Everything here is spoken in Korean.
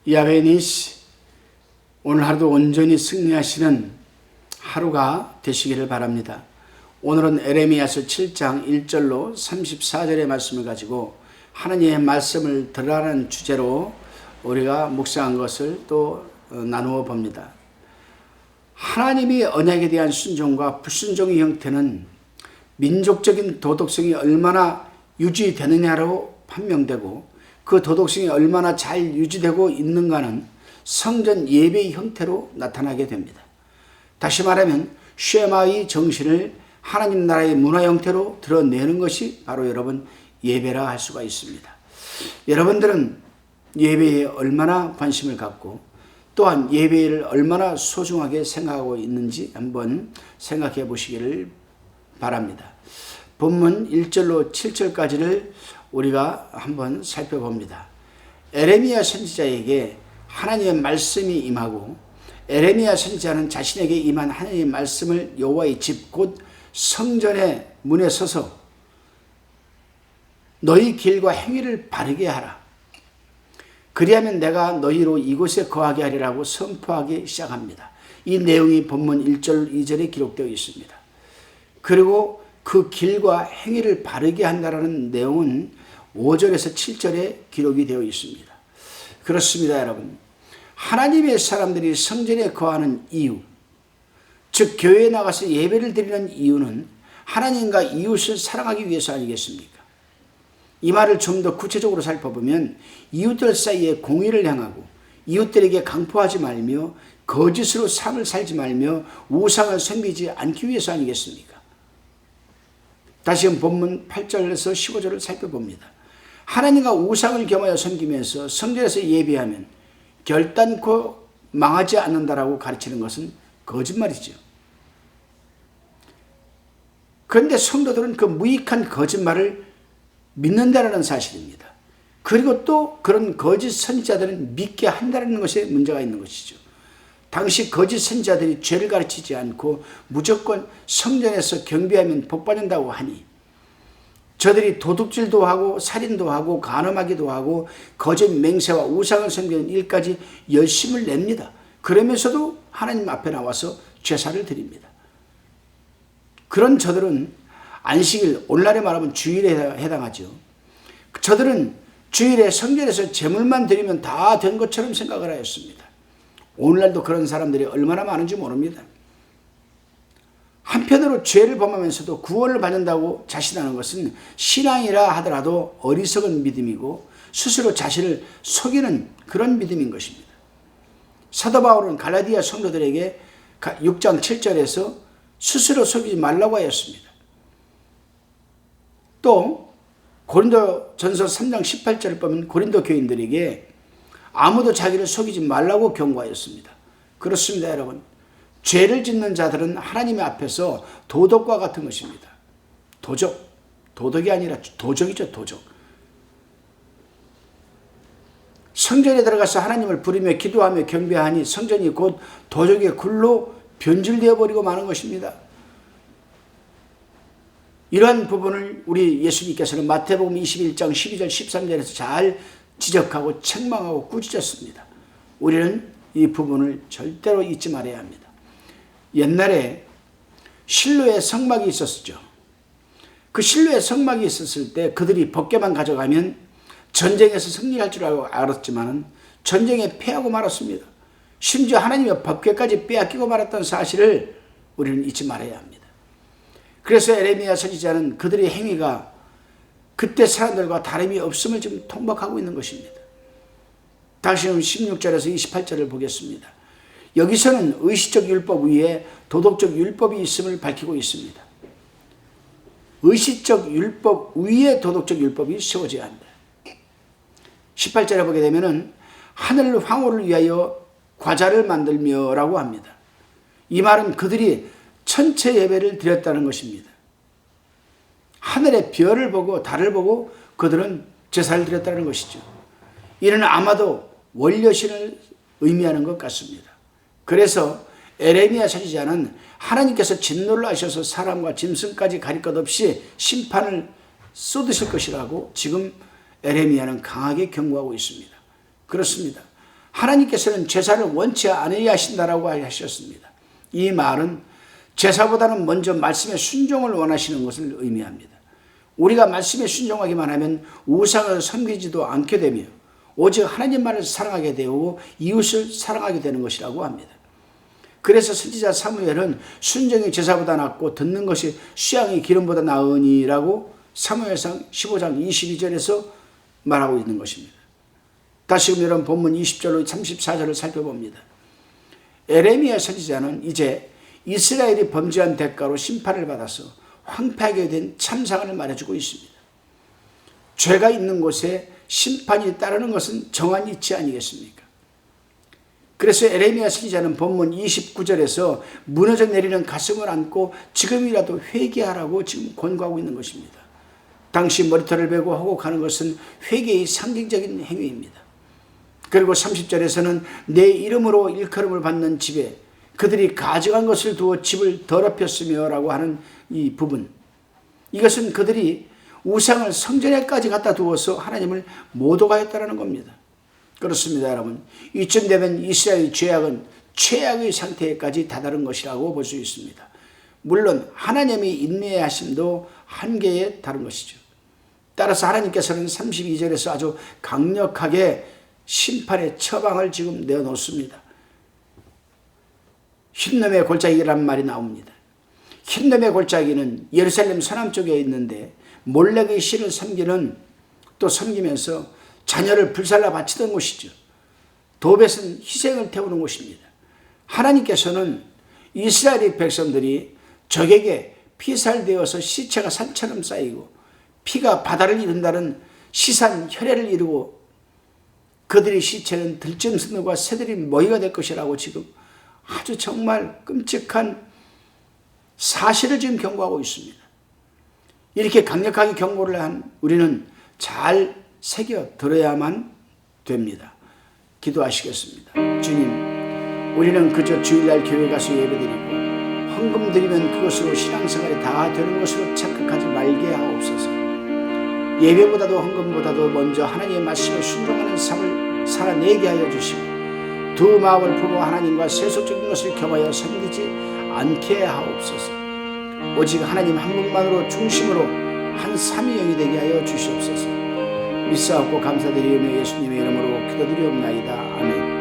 야훼 니시, 오늘 하루도 온전히 승리하시는 하루가 되시기를 바랍니다. 오늘은 에레미야서 7장 1절로 34절의 말씀을 가지고 하나님의 말씀을 들으라는 주제로 우리가 묵상한 것을 또 나누어 봅니다. 하나님의 언약에 대한 순종과 불순종의 형태는 민족적인 도덕성이 얼마나 유지되느냐로 판명되고 그 도덕성이 얼마나 잘 유지되고 있는가는 성전 예배의 형태로 나타나게 됩니다. 다시 말하면 쉐마의 정신을 하나님 나라의 문화 형태로 드러내는 것이 바로 여러분 예배라 할 수가 있습니다. 여러분들은 예배에 얼마나 관심을 갖고 또한 예배를 얼마나 소중하게 생각하고 있는지 한번 생각해 보시기를 바랍니다. 본문 1절로 7절까지를 우리가 한번 살펴봅니다. 에레미야 선지자에게 하나님의 말씀이 임하고 에레미야 선지자는 자신에게 임한 하나님의 말씀을 여호와의 집 곧 성전의 문에 서서 너희 길과 행위를 바르게 하라. 그리하면 내가 너희로 이곳에 거하게 하리라고 선포하기 시작합니다. 이 내용이 본문 1절 2절에 기록되어 있습니다. 그리고 그 길과 행위를 바르게 한다라는 내용은 5절에서 7절에 기록이 되어 있습니다. 그렇습니다, 여러분. 하나님의 사람들이 성전에 거하는 이유, 즉 교회에 나가서 예배를 드리는 이유는 하나님과 이웃을 사랑하기 위해서 아니겠습니까? 이 말을 좀 더 구체적으로 살펴보면 이웃들 사이에 공의를 행하고 이웃들에게 강포하지 말며 거짓으로 삶을 살지 말며 우상을 섬기지 않기 위해서 아니겠습니까? 다시금 본문 8절에서 15절을 살펴봅니다. 하나님과 우상을 겸하여 섬기면서 성전에서 예배하면 결단코 망하지 않는다라고 가르치는 것은 거짓말이죠. 그런데 성도들은 그 무익한 거짓말을 믿는다는 사실입니다. 그리고 또 그런 거짓 선지자들은 믿게 한다는 것에 문제가 있는 것이죠. 당시 거짓 선지자들이 죄를 가르치지 않고 무조건 성전에서 경배하면 복받는다고 하니 저들이 도둑질도 하고 살인도 하고 간음하기도 하고 거짓 맹세와 우상을 섬기는 일까지 열심을 냅니다. 그러면서도 하나님 앞에 나와서 제사를 드립니다. 그런 저들은 안식일, 오늘날에 말하면 주일에 해당하죠. 저들은 주일에 성전에서 제물만 드리면 다 된 것처럼 생각을 하였습니다. 오늘날도 그런 사람들이 얼마나 많은지 모릅니다. 한편으로 죄를 범하면서도 구원을 받는다고 자신하는 것은 신앙이라 하더라도 어리석은 믿음이고 스스로 자신을 속이는 그런 믿음인 것입니다. 사도 바울은 갈라디아 성도들에게 6장 7절에서 스스로 속이지 말라고 하였습니다. 또 고린도전서 3장 18절을 보면 고린도 교인들에게 아무도 자기를 속이지 말라고 경고하였습니다. 그렇습니다, 여러분. 죄를 짓는 자들은 하나님 앞에서 도덕과 같은 것입니다. 도덕이 아니라 도적이죠, 도적. 성전에 들어가서 하나님을 부르며 기도하며 경배하니 성전이 곧 도적의 굴로 변질되어 버리고 마는 것입니다. 이러한 부분을 우리 예수님께서는 마태복음 21장 12절 13절에서 잘 지적하고 책망하고 꾸짖었습니다. 우리는 이 부분을 절대로 잊지 말아야 합니다. 옛날에 실로의 성막이 있었죠. 그 실로의 성막이 있었을 때 그들이 법궤만 가져가면 전쟁에서 승리할 줄 알았지만 전쟁에 패하고 말았습니다. 심지어 하나님의 법궤까지 빼앗기고 말았던 사실을 우리는 잊지 말아야 합니다. 그래서 에레미야 선지자는 그들의 행위가 그때 사람들과 다름이 없음을 지금 통박하고 있는 것입니다. 다시는 16절에서 28절을 보겠습니다. 여기서는 의식적 율법 위에 도덕적 율법이 있음을 밝히고 있습니다. 의식적 율법 위에 도덕적 율법이 세워져야 한다. 18절에 보게 되면은 하늘 황후를 위하여 과자를 만들며 라고 합니다. 이 말은 그들이 천체 예배를 드렸다는 것입니다. 하늘의 별을 보고 달을 보고 그들은 제사를 드렸다는 것이죠. 이는 아마도 원려신을 의미하는 것 같습니다. 그래서 에레미야 선지자는 하나님께서 진노를 하셔서 사람과 짐승까지 가릴 것 없이 심판을 쏟으실 것이라고 지금 에레미야는 강하게 경고하고 있습니다. 그렇습니다. 하나님께서는 제사를 원치 않으려 하신다라고 하셨습니다. 이 말은 제사보다는 먼저 말씀에 순종을 원하시는 것을 의미합니다. 우리가 말씀에 순종하기만 하면 우상을 섬기지도 않게 되며 오직 하나님만을 사랑하게 되고 이웃을 사랑하게 되는 것이라고 합니다. 그래서 선지자 사무엘은 순종이 제사보다 낫고 듣는 것이 수양이 기름보다 나으니라고 사무엘상 15장 22절에서 말하고 있는 것입니다. 다시금 여러분 본문 20절로 34절을 살펴봅니다. 에레미야 선지자는 이제 이스라엘이 범죄한 대가로 심판을 받아서 황폐하게 된 참상을 말해주고 있습니다. 죄가 있는 곳에 심판이 따르는 것은 정한 이치 아니겠습니까? 그래서 에레미야 선지자는 본문 29절에서 무너져 내리는 가슴을 안고 지금이라도 회개하라고 지금 권고하고 있는 것입니다. 당시 머리털을 베고 호곡하는 것은 회개의 상징적인 행위입니다. 그리고 30절에서는 내 이름으로 일컬음을 받는 집에 그들이 가져간 것을 두어 집을 더럽혔으며 라고 하는 이 부분, 이것은 그들이 우상을 성전에까지 갖다 두어서 하나님을 모독하였다는 겁니다. 그렇습니다, 여러분. 이쯤 되면 이스라엘의 죄악은 최악의 상태까지 다다른 것이라고 볼 수 있습니다. 물론 하나님이 인내하심도 한계에 다른 것이죠. 따라서 하나님께서는 32절에서 아주 강력하게 심판의 처방을 지금 내어놓습니다. 흰놈의 골짜기란 말이 나옵니다. 흰놈의 골짜기는 예루살렘 서남쪽에 있는데 몰렉의 신을 섬기면서 자녀를 불살라 바치던 곳이죠. 도벳은 희생을 태우는 곳입니다. 하나님께서는 이스라엘 백성들이 적에게 피살되어서 시체가 산처럼 쌓이고 피가 바다를 이룬다는 시산 혈해를 이루고 그들의 시체는 들짐승들과 새들이 먹이가 될 것이라고 지금 아주 정말 끔찍한 사실을 지금 경고하고 있습니다. 이렇게 강력하게 경고를 한 우리는 잘 새겨 들어야만 됩니다. 기도하시겠습니다. 주님, 우리는 그저 주일날 교회 가서 예배드리고 헌금 드리면 그것으로 신앙생활이 다 되는 것으로 착각하지 말게 하옵소서. 예배보다도 헌금보다도 먼저 하나님의 말씀에 순종하는 삶을 살아내게 하여 주시고 두 마음을 품어 하나님과 세속적인 것을 겸하여 섬기지 않게 하옵소서. 오직 하나님 한 분만으로 중심으로 한 삼위영이 되게 하여 주시옵소서. 믿사옵고 감사드리며 예수님의 이름으로 기도드리옵나이다. 아멘.